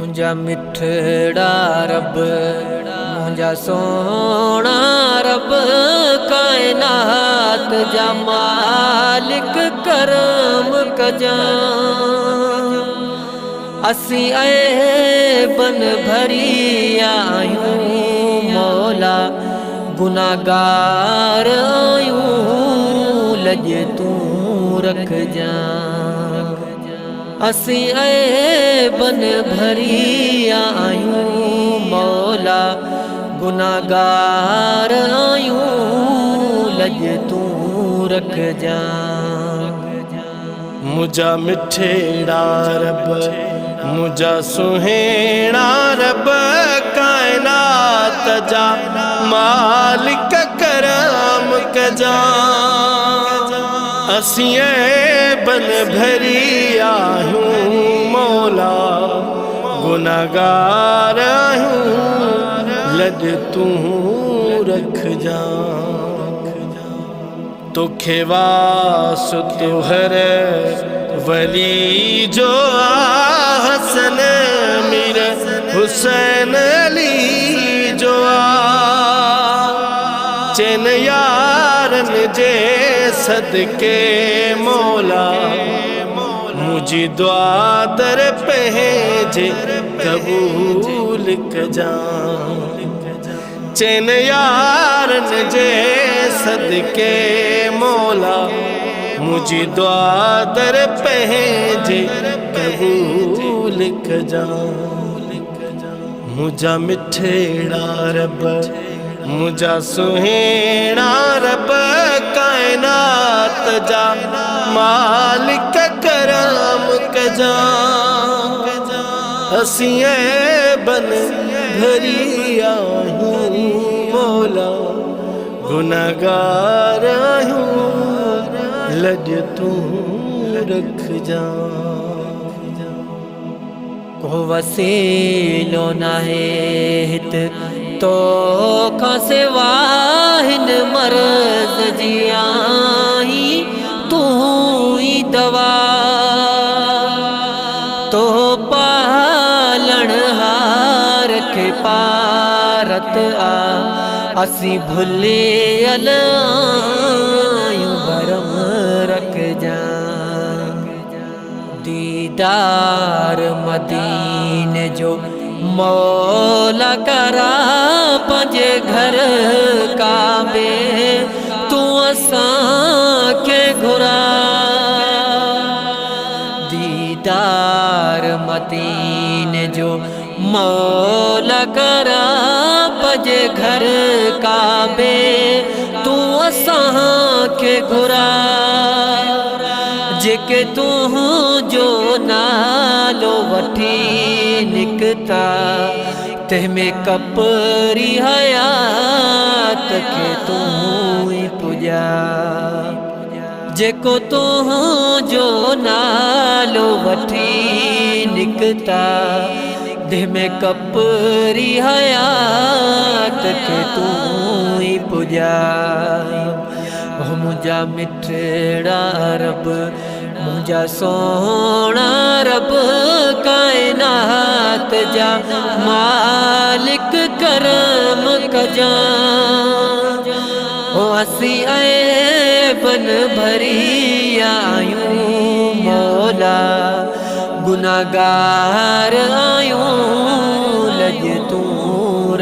मुंजा मिठड़ा रब मुंजा सोना रब कायनात जा मालिक करम कजा असी ऐबन भरी आयूं मौला गुनाहगार आयूं लज तू रख जा असी ऐबन भरी आयूं मौला गुनाहगार आयूं लज तू रख जा मुझा मिठड़ा रब मुझा सुहेड़ा रब कायनात जा मालिक करम कजा असी ऐबन भरी आयूं मौला गुनाहगार आयूं लज तू रख जा तोखे वास तुहर वली जो हसन मीर हुसैन अली जो चैन यारन जे सदके मौला मुझी दुआ दर पहेजे कबूल कजा चैन यारन जे सदके मौला मुझी दुआ दर पहेजे कबूल कजा मुझा मिठड़ा रब मुझा सुहेड़ा रब कायनात जा मालिक करम कजा असी ऐबन भरी आयूं मौला गुनाहगार आयूं लज तू रख जा को वसीलो नाहे हित तो खासे वाहिन मर्ज जी आई तू ही दवा तो पालन हार के पारत आ असी भुले अलायूं भरम रख जा दीदार मदीने जो मौला करा पंजे घर काबे तू असां के घुरा दीदार मदीने जो मौला करा पंजे घर काबे तू असां के घुरा जेके तू जो नालो वठी निकता तंहिंमें कपरी हयात के तू ही पुजा जेको तू जो नालो वठी निकता तंहिंमें कपरी हयात के तू ही पुजा मुझा मिठड़ा रब मुझा सोना रब कायनात जा मालिक करम कजा ओ असी ऐबन भरी आयूं मौला गुनाहगार आयूं लज तू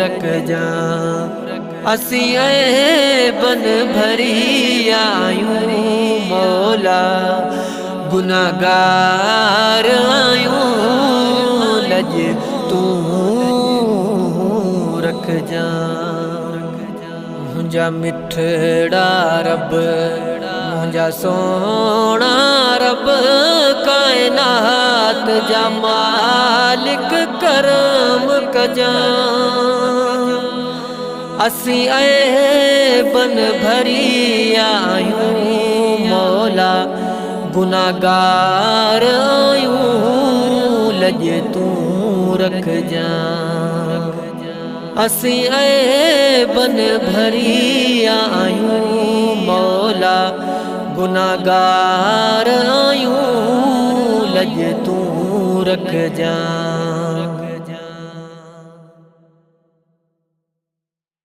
रख जा असी ऐबन भरी आयूं मौला गुनाहगार आयूं लज तू रख जा मुंजा मिठड़ा रब मुंजा सोना रब कायनात जा मालिक करम कजा असी ऐबन भरी आयूं मौला गुनाहगार आयूं लज तू रख जा असी ऐबन भरी आयूं मौला गुनाहगार आयूं लज तू रख जा।